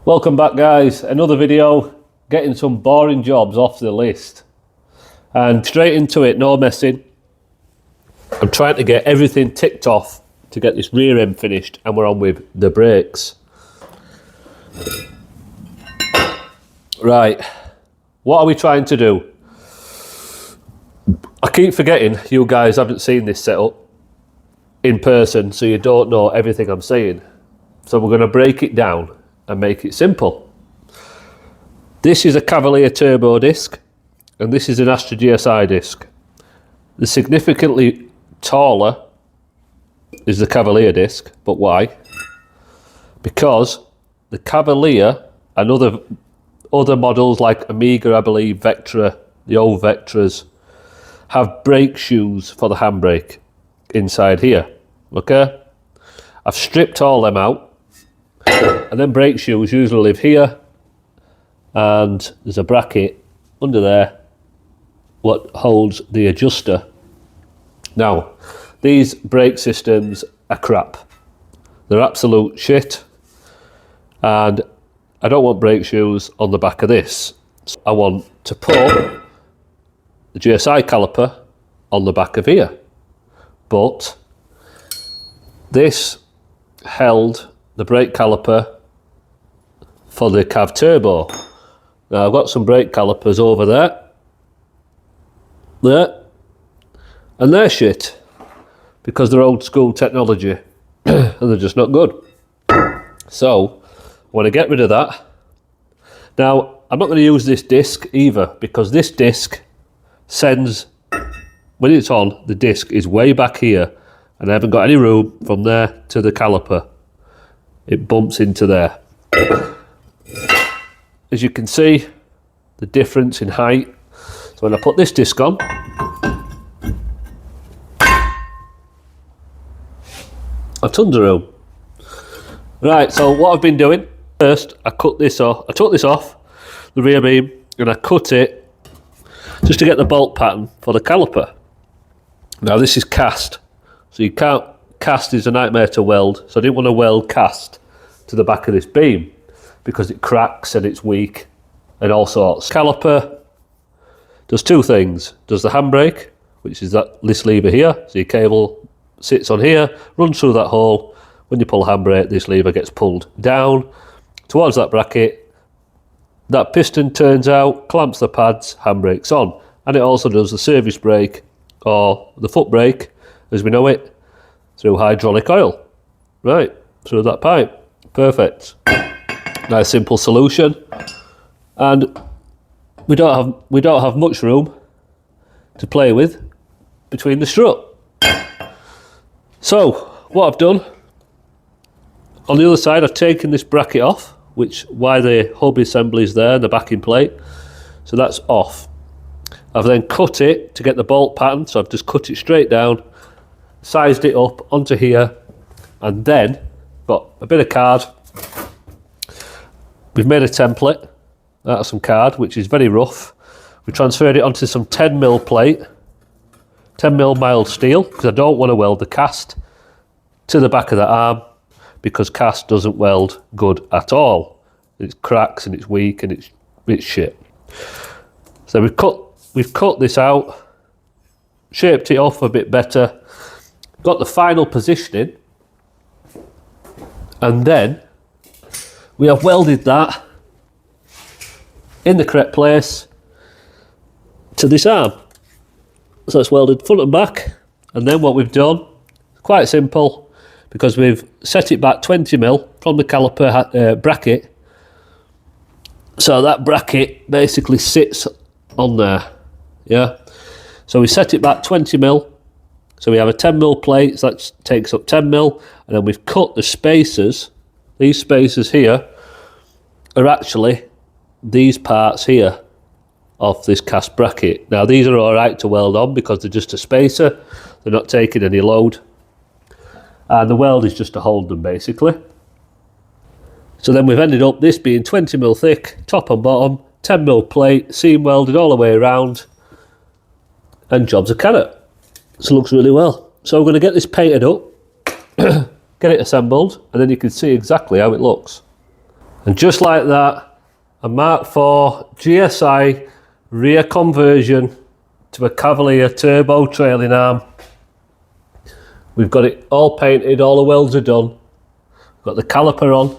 Welcome back, guys. Another video, getting some boring jobs off the list. And straight into it, no messing. I'm trying to get everything ticked off to get this rear end finished, and we're on with the brakes. Right, what are we trying to do? I keep forgetting you guys haven't seen this setup in person, so you don't know everything I'm saying. So we're going to break it down and make it simple. This is a Cavalier turbo disc, and this is an Astra GSI disc. The significantly taller is the Cavalier disc, but why? Because the Cavalier and other models like Amiga, I believe, Vectra, the old Vectras, have brake shoes for the handbrake inside here, okay? I've stripped all them out, and then brake shoes usually live here, and there's a bracket under there what holds the adjuster. Now, these brake systems are crap. They're absolute shit, and I don't want brake shoes on the back of this. I want to put the GSI caliper on the back of here, but this held the brake caliper for the Cav Turbo. Now I've got some brake calipers over there, and they're shit because they're old school technology and they're just not good. So I want to get rid of that. Now I'm not going to use this disc either, because this disc sends, when it's on, the disc is way back here, and I haven't got any room from there to the caliper. It bumps into there. As you can see, the difference in height. So when I put this disc on, I've tons of room. Right, so what I've been doing, first I cut this off. I took this off the rear beam and I cut it just to get the bolt pattern for the caliper. Now this is cast, so you can't, cast is a nightmare to weld, so I didn't want to weld cast to the back of this beam because it cracks and it's weak and all sorts. Caliper does two things. Does the handbrake, which is this lever here, so your cable sits on here, runs through that hole. When you pull handbrake, this lever gets pulled down towards that bracket. That piston turns out, clamps the pads, handbrake's on. And it also does the service brake, or the foot brake as we know it, through hydraulic oil, right, through that pipe. Perfect. Nice simple solution, and we don't have much room to play with between the strut. So what I've done on the other side, I've taken this bracket off, which why the hub assembly is there, the backing plate, so that's off. I've then cut it to get the bolt pattern, so I've just cut it straight down, sized it up onto here, and then got a bit of card. We've made a template out of some card, which is very rough. We transferred it onto some 10mm plate, 10mm mild steel, because I don't want to weld the cast to the back of the arm, because cast doesn't weld good at all. It cracks and it's weak and it's shit. So we've cut this out, shaped it off a bit better, got the final positioning, and then we have welded that in the correct place to this arm. So it's welded front and back, and then what we've done, quite simple, because we've set it back 20mm from the caliper bracket, so that bracket basically sits on there, yeah? So we set it back 20mm, so we have a 10mm plate, so that takes up 10mm, and then we've cut the spacers. These spacers here are actually these parts here of this cast bracket. Now these are alright to weld on because they're just a spacer, they're not taking any load, and the weld is just to hold them basically. So then we've ended up this being 20mm thick, top and bottom, 10mm plate, seam welded all the way around, and job's a carrot. So it looks really well. So we're going to get this painted up, get it assembled, and then you can see exactly how it looks. And just like that, a Mark IV GSI rear conversion to a Cavalier turbo trailing arm. We've got it all painted, all the welds are done. We've got the caliper on,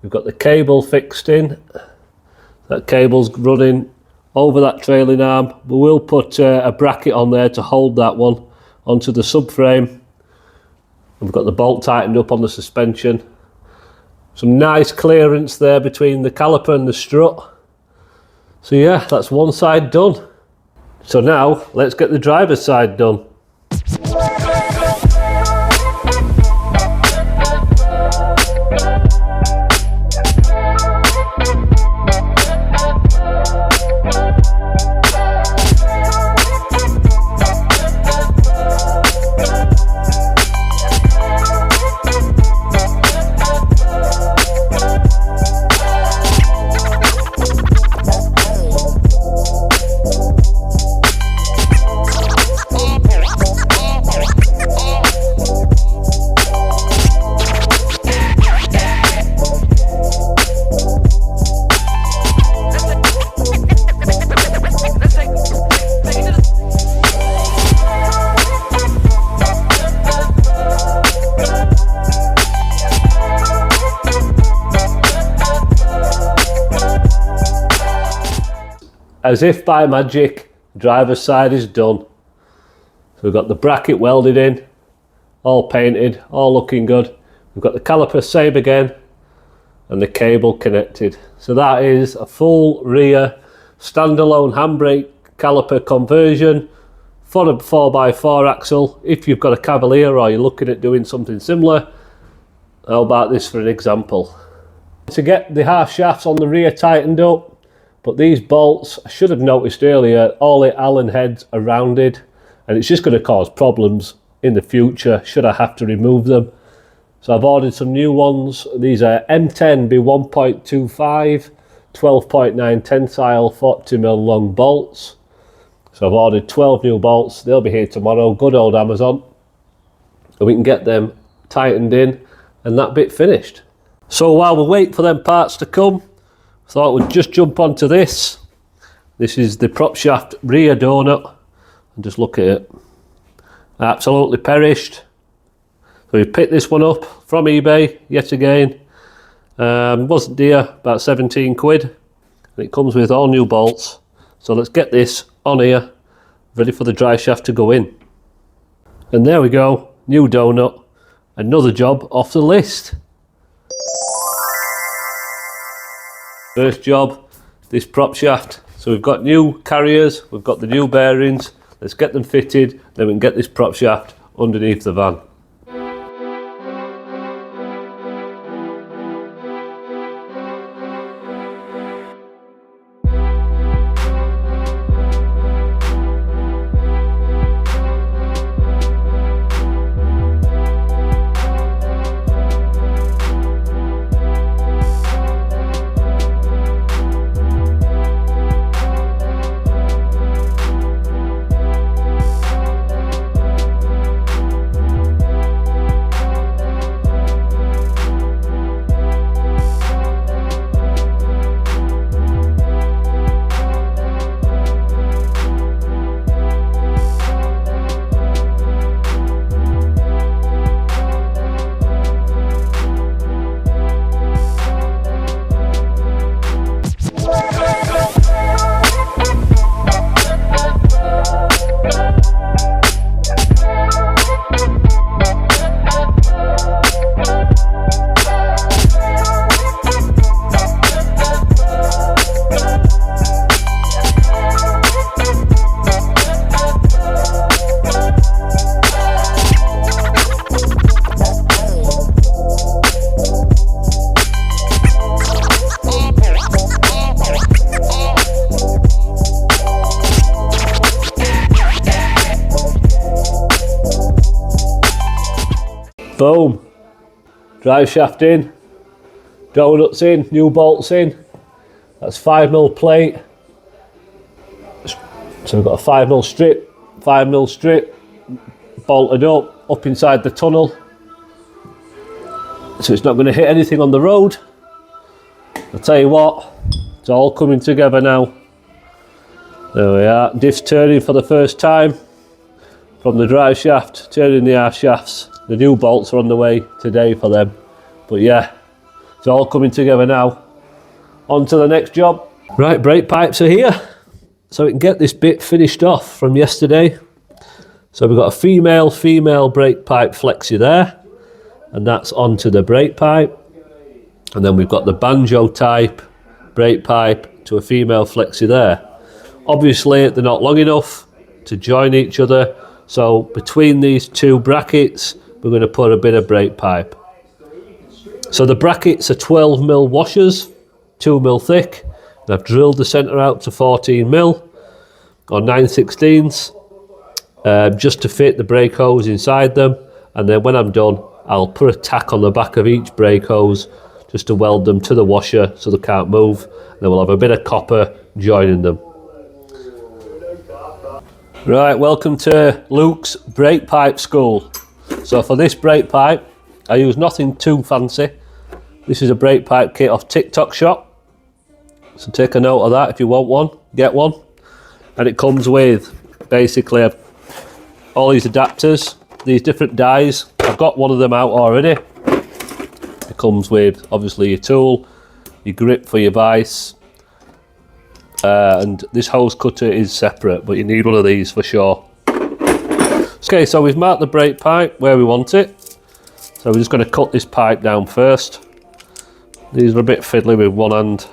we've got the cable fixed in. That cable's running over that trailing arm. We will put a bracket on there to hold that one onto the subframe. We've got the bolt tightened up on the suspension. Some nice clearance there between the caliper and the strut. So yeah, that's one side done. So now let's get the driver's side done. As if by magic, the driver's side is done. So we've got the bracket welded in, all painted, all looking good. We've got the caliper same again, and the cable connected. So that is a full rear standalone handbrake caliper conversion for a 4x4 axle. If you've got a Cavalier or you're looking at doing something similar, how about this for an example? To get the half shafts on the rear tightened up, but these bolts, I should have noticed earlier, all the Allen heads are rounded, and it's just going to cause problems in the future should I have to remove them. So I've ordered some new ones. These are M10 B1.25, 12.9 tensile, 40mm long bolts. So I've ordered 12 new bolts. They'll be here tomorrow. Good old Amazon. And we can get them tightened in and that bit finished. So while we wait for them parts to come, I thought we'd just jump onto this. This is the Propshaft rear donut, and just look at it. Absolutely perished. So we picked this one up from eBay yet again. Wasn't dear, about 17 quid. And it comes with all new bolts. So let's get this on here, ready for the dry shaft to go in. And there we go, new donut. Another job off the list. First job, this prop shaft. So we've got new carriers, we've got the new bearings. Let's get them fitted, then we can get this prop shaft underneath the van. Boom, drive shaft in, donuts in, new bolts in. That's 5mm plate. So we've got a 5mm strip, bolted up inside the tunnel. So it's not going to hit anything on the road. I'll tell you what, it's all coming together now. There we are, diff's turning for the first time from the drive shaft, turning the arse shafts. The new bolts are on the way today for them. But yeah, it's all coming together now. On to the next job. Right, brake pipes are here. So we can get this bit finished off from yesterday. So we've got a female brake pipe flexi there. And that's onto the brake pipe. And then we've got the banjo type brake pipe to a female flexi there. Obviously they're not long enough to join each other, so between these two brackets we're going to put a bit of brake pipe. So the brackets are 12mm washers, 2mm thick, and I've drilled the centre out to 14mm or 9/16 just to fit the brake hose inside them, and then when I'm done I'll put a tack on the back of each brake hose just to weld them to the washer so they can't move, and then we'll have a bit of copper joining them. Right, welcome to Luke's brake pipe school. So for this brake pipe, I use nothing too fancy. This is a brake pipe kit off TikTok shop. So take a note of that. If you want one, get one. And it comes with basically all these adapters, these different dies. I've got one of them out already. It comes with obviously your tool, your grip for your vise, and this hose cutter is separate, but you need one of these for sure. Okay, so we've marked the brake pipe where we want it. So we're just going to cut this pipe down first. These are a bit fiddly with one hand.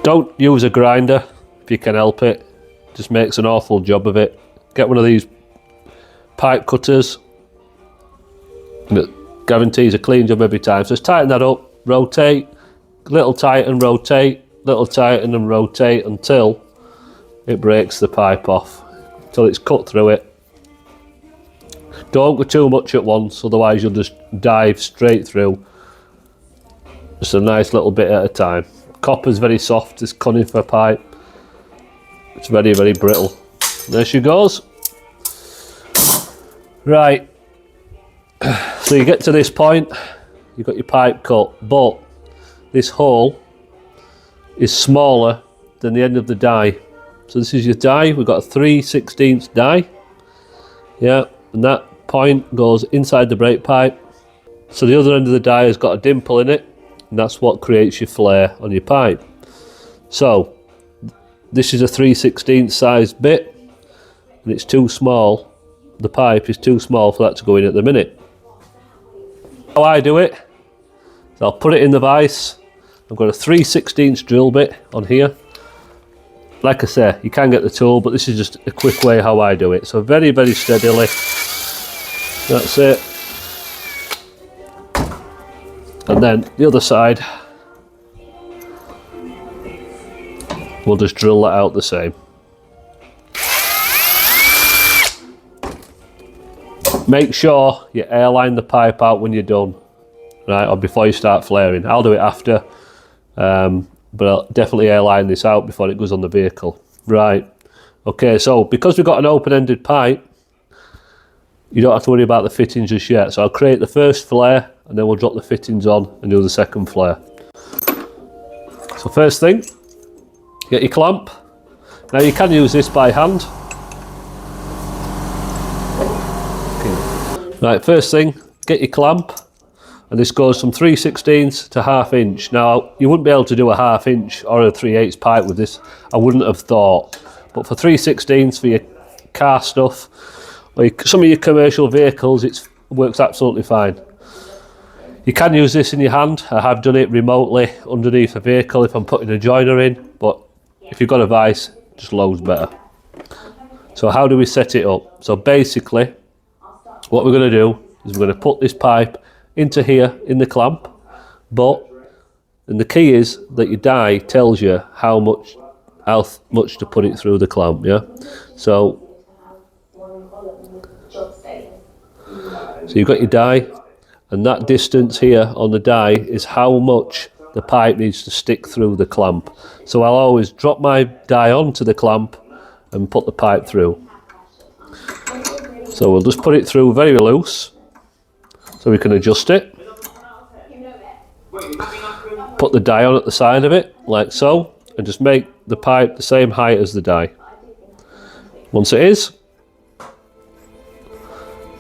Don't use a grinder if you can help it. It just makes an awful job of it. Get one of these pipe cutters. And it guarantees a clean job every time. So just tighten that up, rotate, little tighten, rotate, little tighten and rotate until it breaks the pipe off, until it's cut through it. Don't go too much at once, otherwise you'll just dive straight through. Just a nice little bit at a time. Copper's very soft, this conifer pipe. It's very, very brittle. There she goes. Right, so you get to this point, you've got your pipe cut, but this hole is smaller than the end of the die. So this is your die, we've got a 3/16 die. Yeah, and that point goes inside the brake pipe. So the other end of the die has got a dimple in it, and that's what creates your flare on your pipe. So this is a 3/16 sized bit, and it's too small. The pipe is too small for that to go in at the minute. How I do it, so I'll put it in the vise. I've got a 3/16 drill bit on here. Like I say, you can get the tool, but this is just a quick way how I do it. So very, very steadily. That's it. And then the other side, we'll just drill that out the same. Make sure you airline the pipe out when you're done, right, or before you start flaring. I'll do it after, but I'll definitely airline this out before it goes on the vehicle. Right, okay, so because we've got an open-ended pipe, you don't have to worry about the fittings just yet. So I'll create the first flare, and then we'll drop the fittings on and do the second flare. So first thing, get your clamp. Now you can use this by hand. Right, first thing, get your clamp, and this goes from 3/16 to 1/2 inch. Now, you wouldn't be able to do a 1/2 inch or a 3/8 pipe with this, I wouldn't have thought. But for 3/16 for your car stuff, or some of your commercial vehicles, it works absolutely fine. You can use this in your hand. I have done it remotely underneath a vehicle if I'm putting a joiner in, but if you've got a vise, just loads better. So how do we set it up? So basically, what we're going to do is we're going to put this pipe into here in the clamp, and the key is that your die tells you how much to put it through the clamp, yeah? So you've got your die, and that distance here on the die is how much the pipe needs to stick through the clamp. So I'll always drop my die onto the clamp and put the pipe through. So we'll just put it through very loose so we can adjust it. Put the die on at the side of it, like so, and just make the pipe the same height as the die. Once it is,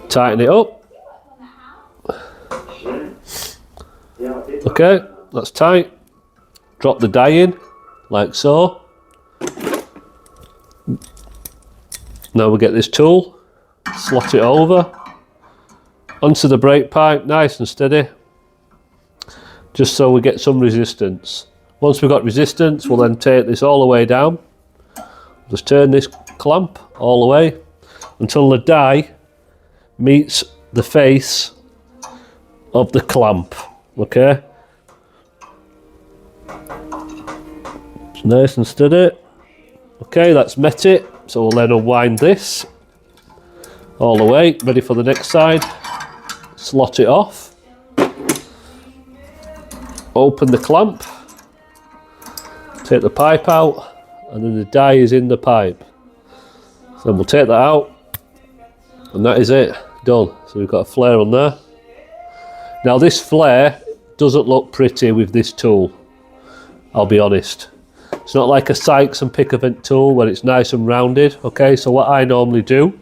tighten it up. Okay, that's tight. Drop the die in, like so. Now we get this tool, slot it over, onto the brake pipe, nice and steady, just so we get some resistance. Once we've got resistance, we'll then take this all the way down. Just turn this clamp all the way until the die meets the face of the clamp, okay? It's nice and steady. Okay, that's met it, so we'll then unwind this all the way, ready for the next side. Slot it off. Open the clamp. Take the pipe out, and then the die is in the pipe. So we'll take that out, and that is it, done. So we've got a flare on there. Now this flare doesn't look pretty with this tool, I'll be honest. It's not like a Sykes and Pickavent tool where it's nice and rounded, okay? So what I normally do,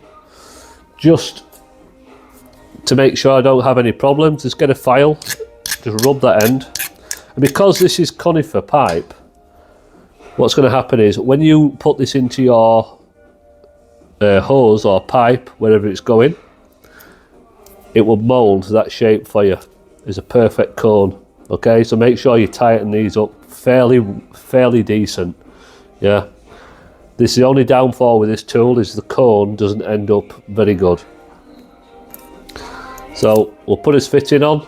just to make sure I don't have any problems, is get a file, just rub that end. And because this is conifer pipe, what's going to happen is when you put this into your hose or pipe, wherever it's going, it will mould that shape for you as a perfect cone. Okay, so make sure you tighten these up fairly decent. Yeah, this is the only downfall with this tool, is the cone doesn't end up very good. So we'll put his fitting on,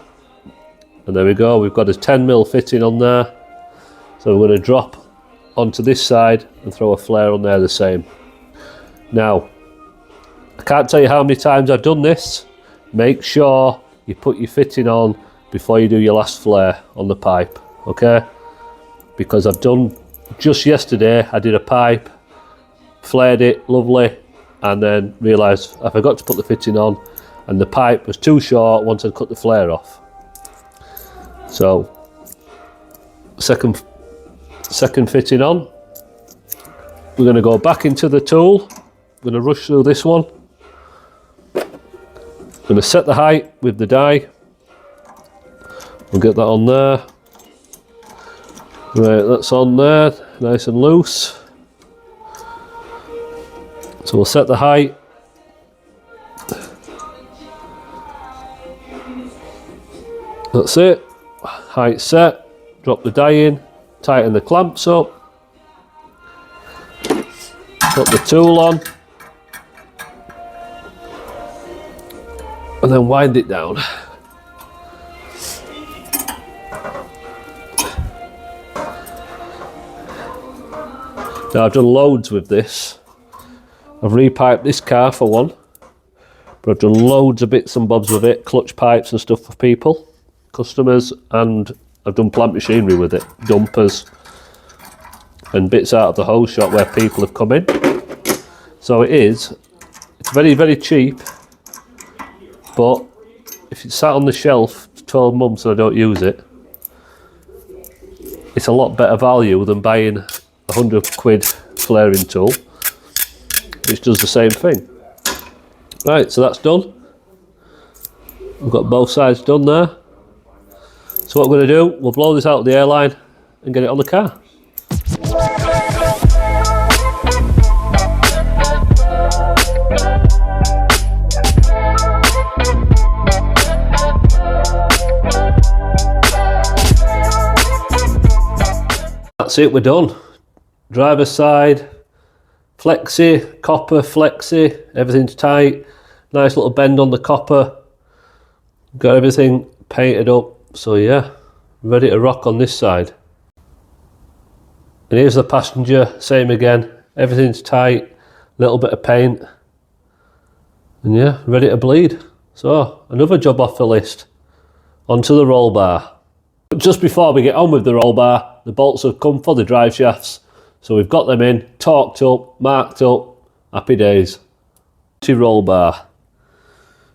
and there we go, we've got a 10mm fitting on there. So we're going to drop onto this side and throw a flare on there the same. Now, I can't tell you how many times I've done this. Make sure you put your fitting on before you do your last flare on the pipe, okay? Because I've done, just yesterday, I did a pipe, flared it, lovely, and then realised I forgot to put the fitting on, and the pipe was too short once I'd cut the flare off. So, second fitting on. We're going to go back into the tool. We're going to rush through this one. I'm going to set the height with the die. We'll get that on there. Right, that's on there, nice and loose. So we'll set the height. That's it. Height set. Drop the die in. Tighten the clamps up. Put the tool on. And then wind it down. Now I've done loads with this. I've repiped this car for one, but I've done loads of bits and bobs with it, clutch pipes and stuff for people, customers, and I've done plant machinery with it, dumpers and bits out of the hose shop where people have come in. So it's very cheap, but if it's sat on the shelf for 12 months and I don't use it, it's a lot better value than buying a 100 quid flaring tool, which does the same thing. Right, so that's done. We've got both sides done there. So what we're going to do, we'll blow this out of the airline and get it on the car. That's it, we're done. Driver's side, flexi, copper, flexi, everything's tight. Nice little bend on the copper. Got everything painted up. So yeah, ready to rock on this side. And here's the passenger, same again. Everything's tight, little bit of paint. And yeah, ready to bleed. So, another job off the list. Onto the roll bar. But just before we get on with the roll bar, the bolts have come for the drive shafts. So we've got them in, torqued up, marked up, happy days. To roll bar.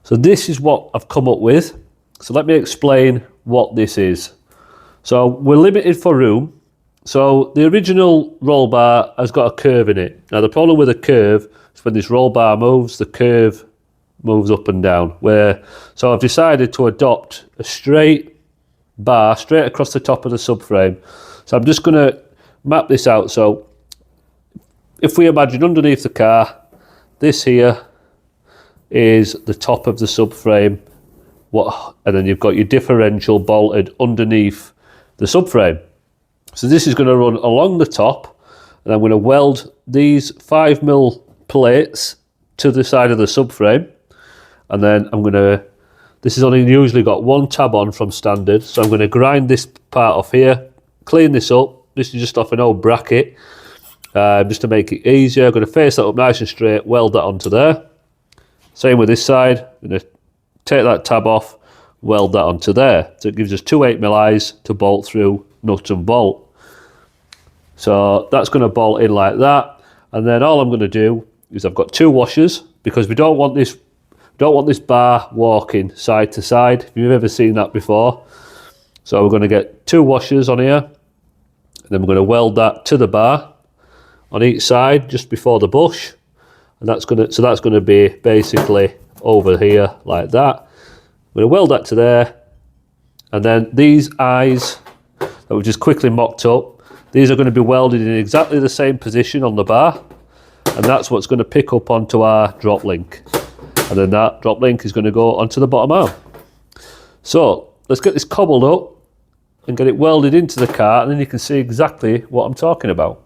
So this is what I've come up with. So let me explain what this is. So we're limited for room. So the original roll bar has got a curve in it. Now the problem with a curve is when this roll bar moves, the curve moves up and down. So I've decided to adopt a straight bar straight across the top of the subframe. So I'm just going to map this out. So if we imagine underneath the car, this here is the top of the subframe, and then you've got your differential bolted underneath the subframe. So this is going to run along the top, and I'm going to weld these 5mm plates to the side of the subframe, and then this has only usually got one tab on from standard, so I'm going to grind this part off here, clean this up. This is just off an old bracket, just to make it easier. I'm going to face that up nice and straight, weld that onto there. Same with this side. I'm going to take that tab off, weld that onto there. So it gives us two 8mm eyes to bolt through nut and bolt. So that's going to bolt in like that. And then all I'm going to do is I've got two washers, because we don't want this bar walking side to side, if you've ever seen that before. So we're going to get two washers on here, and then we're going to weld that to the bar on each side just before the bush. And that's going to be basically over here like that. I'm going to weld that to there, and then these eyes that we've just quickly mocked up, these are going to be welded in exactly the same position on the bar, and that's what's going to pick up onto our drop link, and then that drop link is going to go onto the bottom arm. So let's get this cobbled up and get it welded into the car, and then you can see exactly what I'm talking about.